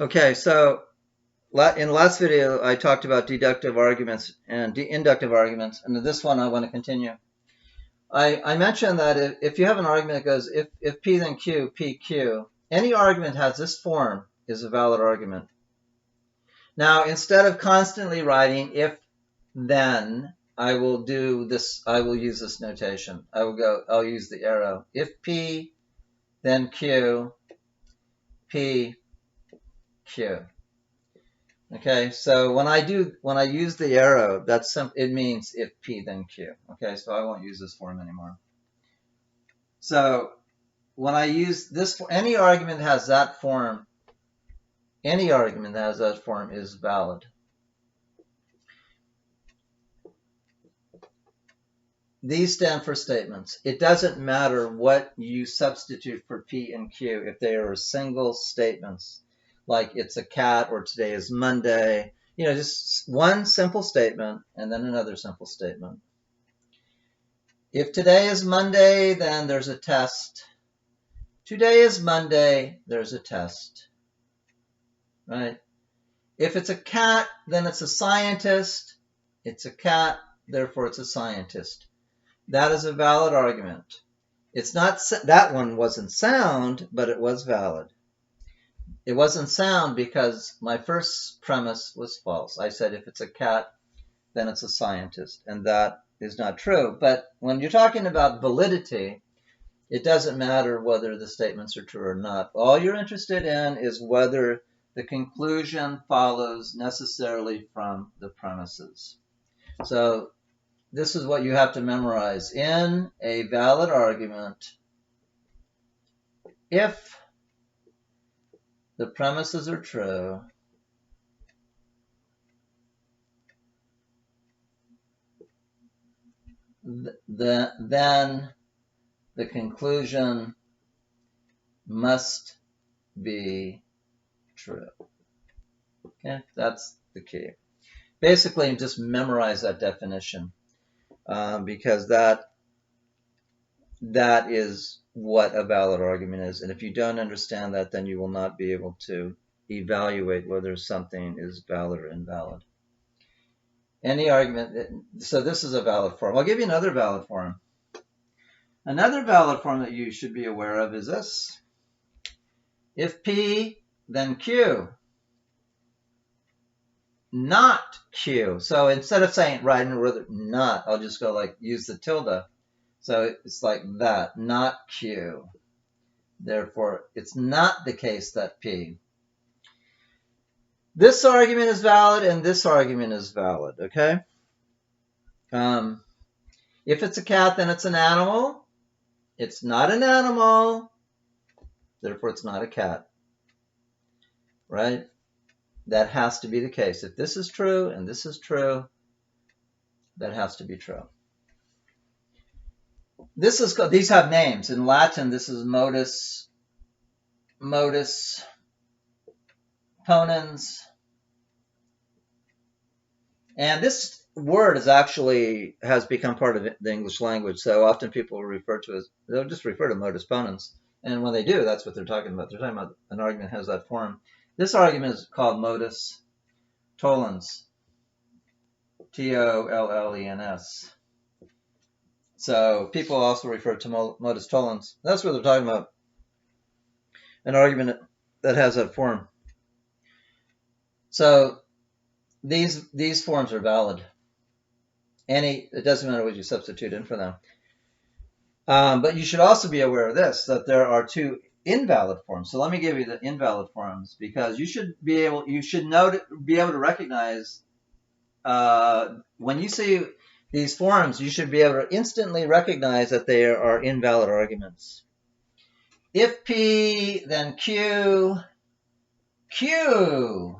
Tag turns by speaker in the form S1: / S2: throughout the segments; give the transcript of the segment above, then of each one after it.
S1: Okay, so in the last video, I talked about deductive arguments and inductive arguments, and in this one, I want to continue. I mentioned that if you have an argument that goes if P then Q, P, Q, any argument has this form is a valid argument. Now, instead of constantly writing if then, I will do this. I will use this notation. I'll use the arrow. If P, then Q, P, Q. Okay, so when I use the arrow, it means if P then Q. Okay, so I won't use this form anymore. So when I use this, any argument that has that form, is valid. These stand for statements. It doesn't matter what you substitute for P and Q if they are single statements, like it's a cat or today is Monday. Just one simple statement and then another simple statement. If today is Monday, then there's a test. Today is Monday, there's a test. Right? If it's a cat, then it's a scientist. It's a cat, therefore it's a scientist. That is a valid argument. It's not, that one wasn't sound, but it was valid. It wasn't sound because my first premise was false. I said if it's a cat, then it's a scientist, and that is not true. But when you're talking about validity, it doesn't matter whether the statements are true or not. All you're interested in is whether the conclusion follows necessarily from the premises. So this is what you have to memorize. In a valid argument, if the premises are true, then the conclusion must be true. Okay, that's the key. Basically, just memorize that definition because that is what a valid argument is. And if you don't understand that, then you will not be able to evaluate whether something is valid or invalid. Any argument, so this is a valid form. I'll give you another valid form. Another valid form that you should be aware of is this. If P, then Q. Not Q. So instead of saying writing with not, I'll just go like use the tilde. So it's like that, not Q. Therefore, it's not the case that P. This argument is valid and this argument is valid, okay? If it's a cat, then it's an animal. It's not an animal. Therefore, it's not a cat, right? That has to be the case. If this is true and this is true, that has to be true. This is called, these have names. In Latin, this is modus ponens. And this word has become part of the English language. So often people they'll just refer to modus ponens. And when they do, that's what they're talking about. They're talking about an argument that has that form. This argument is called modus tollens. Tollens. So people also refer to modus tollens. That's what they're talking about. An argument that has that form. So these forms are valid. It doesn't matter what you substitute in for them. But you should also be aware of this, that there are two invalid forms. So let me give you the invalid forms because you should be able to recognize when you see these forms, you should be able to instantly recognize that they are invalid arguments. If P, then Q, Q,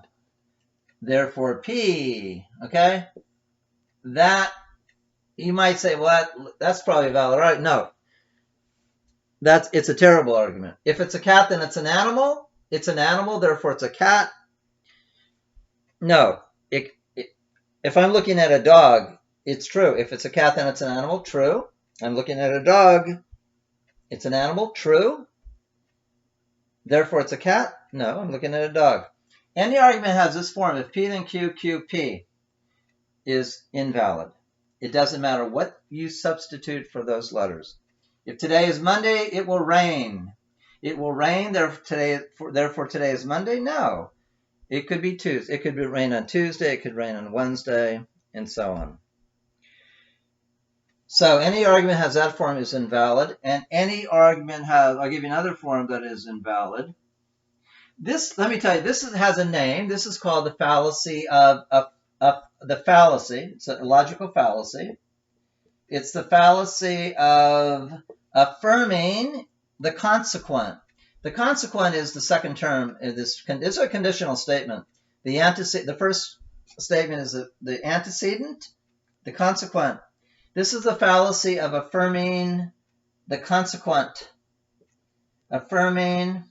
S1: therefore P, okay? That, you might say, well, that's probably valid, right? No. It's a terrible argument. If it's a cat, then it's an animal. It's an animal, therefore it's a cat. No. If I'm looking at a dog, it's true. If it's a cat, then it's an animal. True. I'm looking at a dog. It's an animal. True. Therefore, it's a cat. No, I'm looking at a dog. Any argument has this form. If P then Q, Q, P is invalid. It doesn't matter what you substitute for those letters. If today is Monday, it will rain. It will rain, therefore today is Monday? No. It could be Tuesday. It could rain on Tuesday. It could rain on Wednesday, and so on. So any argument has that form is invalid, and any argument has, I'll give you another form that is invalid. This, let me tell you, this has a name. This is called the fallacy of the fallacy. It's a logical fallacy. It's the fallacy of affirming the consequent. The consequent is the second term. It's a conditional statement. The first statement is the antecedent, the consequent. This is the fallacy of affirming the consequent. Affirming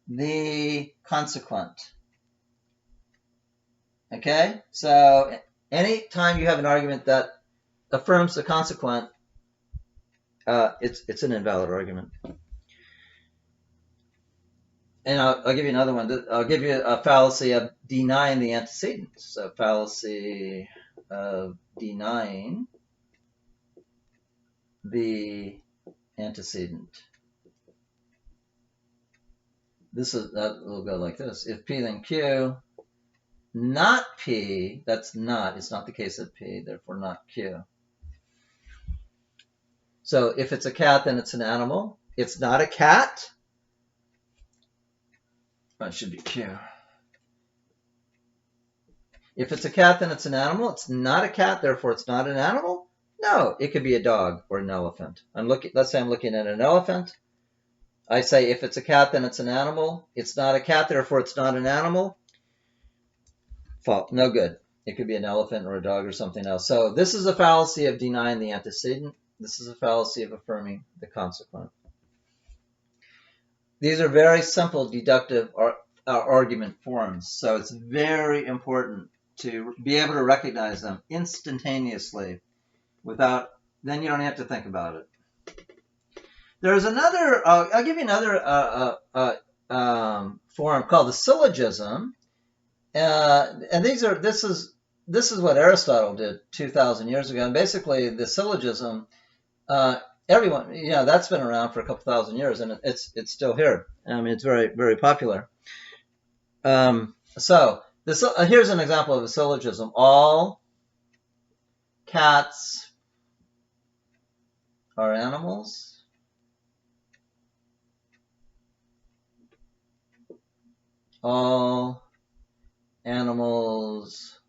S1: the consequent. Okay? So anytime you have an argument that affirms the consequent, it's an invalid argument. And I'll give you another one. I'll give you a fallacy of denying the antecedent. So fallacy of denying the antecedent. That will go like this. If P then Q, not P, it's not the case of P, therefore not Q. So if it's a cat, then it's an animal. It's not a cat. Oh, it should be Q. If it's a cat, then it's an animal. It's not a cat, therefore it's not an animal. No, it could be a dog or an elephant. Let's say I'm looking at an elephant. I say if it's a cat, then it's an animal. It's not a cat, therefore it's not an animal. Fault. No good. It could be an elephant or a dog or something else. So this is a fallacy of denying the antecedent. This is a fallacy of affirming the consequent. These are very simple deductive argument forms. So it's very important to be able to recognize them instantaneously then you don't have to think about it. There's another, I'll give you another form called the syllogism. And this is what Aristotle did 2,000 years ago. And basically the syllogism, everyone, that's been around for a couple thousand years, and it's still here. I mean, it's very, very popular. So here's an example of a syllogism. All cats are animals. All animals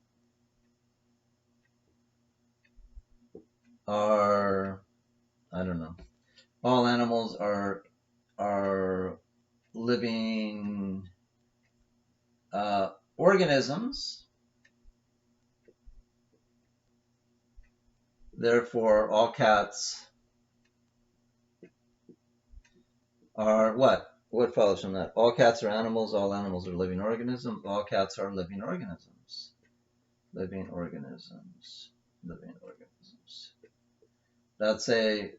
S1: are, I don't know. All animals are living organisms. Therefore, all cats are what? What follows from that? All cats are animals. All animals are living organisms. All cats are living organisms. Living organisms. Living organisms. That's a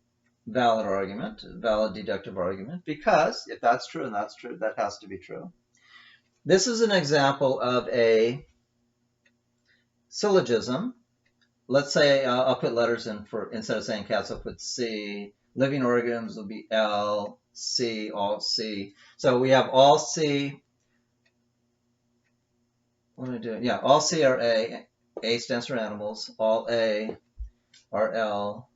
S1: valid argument, a valid deductive argument, because if that's true and that's true, that has to be true. This is an example of a syllogism. Let's say I'll put letters in instead of saying cats, I'll put C. Living organisms will be L, C, all C. So we have all C. What am I doing? Yeah, all C are A. A stands for animals. All A are L,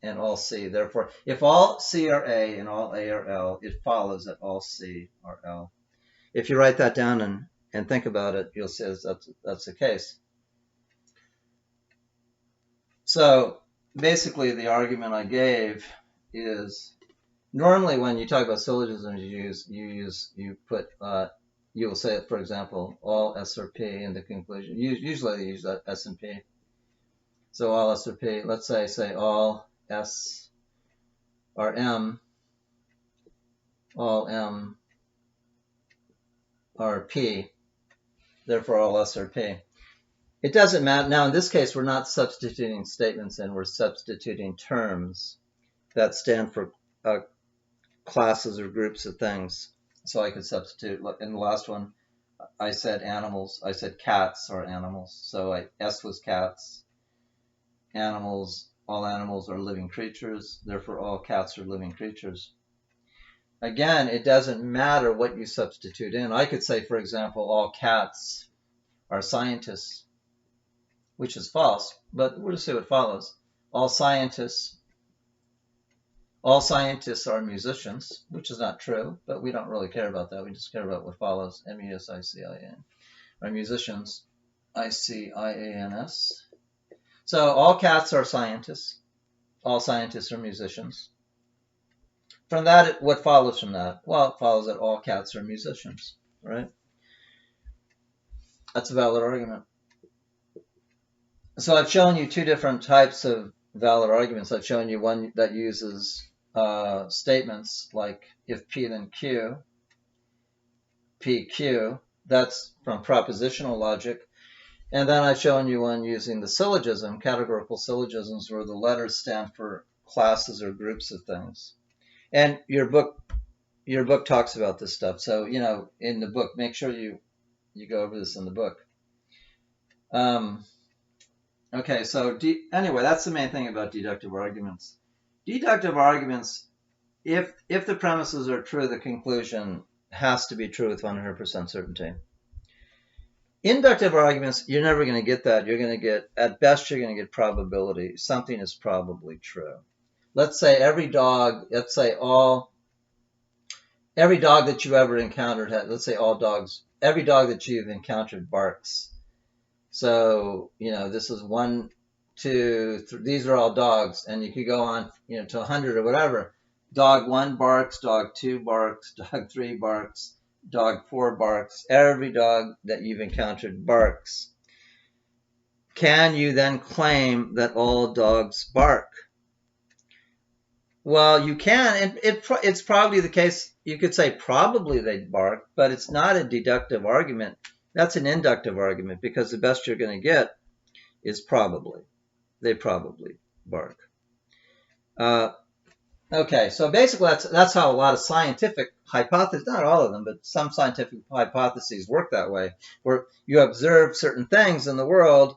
S1: and all C. Therefore, if all C are A and all A are L, it follows that all C are L. If you write that down and think about it, you'll see that's the case. So basically, the argument I gave is normally when you talk about syllogisms, you will say, for example, all S are P in the conclusion. Usually they use that S and P. So all S are P. Let's say all S are M. All M are P. Therefore, all S are P. It doesn't matter. Now, in this case, we're not substituting statements in. We're substituting terms that stand for classes or groups of things. So I could substitute, in the last one, I said animals. I said cats are animals. So S was cats. Animals, all animals are living creatures. Therefore, all cats are living creatures. Again, it doesn't matter what you substitute in. I could say, for example, all cats are scientists, which is false, but we'll see what follows. All scientists are musicians, which is not true, but we don't really care about that. We just care about what follows. M-U-S-I-C-I-A-N. Are musicians. I-C-I-A-N-S. So all cats are scientists. All scientists are musicians. From that, what follows from that? Well, it follows that all cats are musicians, right? That's a valid argument. So I've shown you two different types of valid arguments. I've shown you one that uses statements like if P then Q, PQ. That's from propositional logic. And then I've shown you one using the syllogism, categorical syllogisms, where the letters stand for classes or groups of things. And your book talks about this stuff. So, in the book, make sure you go over this in the book. Okay, so anyway, that's the main thing about deductive arguments. Deductive arguments, if the premises are true, the conclusion has to be true with 100% certainty. Inductive arguments, you're never going to get that. You're going to get, at best, you're going to get probability. Something is probably true. Let's say every dog that you ever encountered let's say every dog that you've encountered barks. So, this is 1, 2, 3, these are all dogs, and you could go on, to 100 or whatever. Dog 1 barks, dog 2 barks, dog 3 barks, dog 4 barks. Every dog that you've encountered barks. Can you then claim that all dogs bark? Well, you can, and it's probably the case. You could say probably they bark, but it's not a deductive argument. That's an inductive argument, because the best you're going to get is probably. They probably bark. Okay, so basically that's how a lot of scientific hypotheses, not all of them, but some scientific hypotheses work that way, where you observe certain things in the world,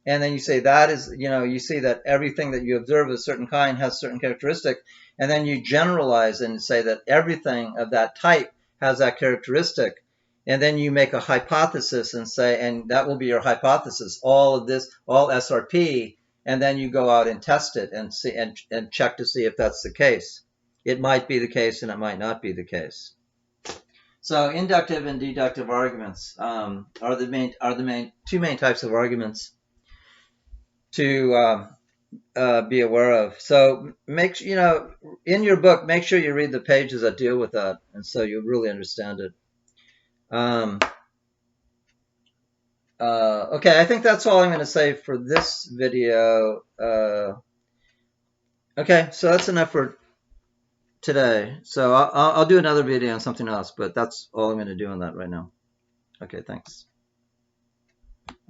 S1: and then you say that is, you see that everything that you observe of a certain kind has a certain characteristic, and then you generalize and say that everything of that type has that characteristic. And then you make a hypothesis and say, and that will be your hypothesis, all of this, all SRP, and then you go out and test it and see and check to see if that's the case. It might be the case and it might not be the case. So inductive and deductive arguments are the two main types of arguments to be aware of. So in your book, make sure you read the pages that deal with that, and so you'll really understand it. Okay, I think that's all I'm going to say for this video. Okay, so that's enough for today. So I'll do another video on something else, but that's all I'm going to do on that right now. Okay, thanks.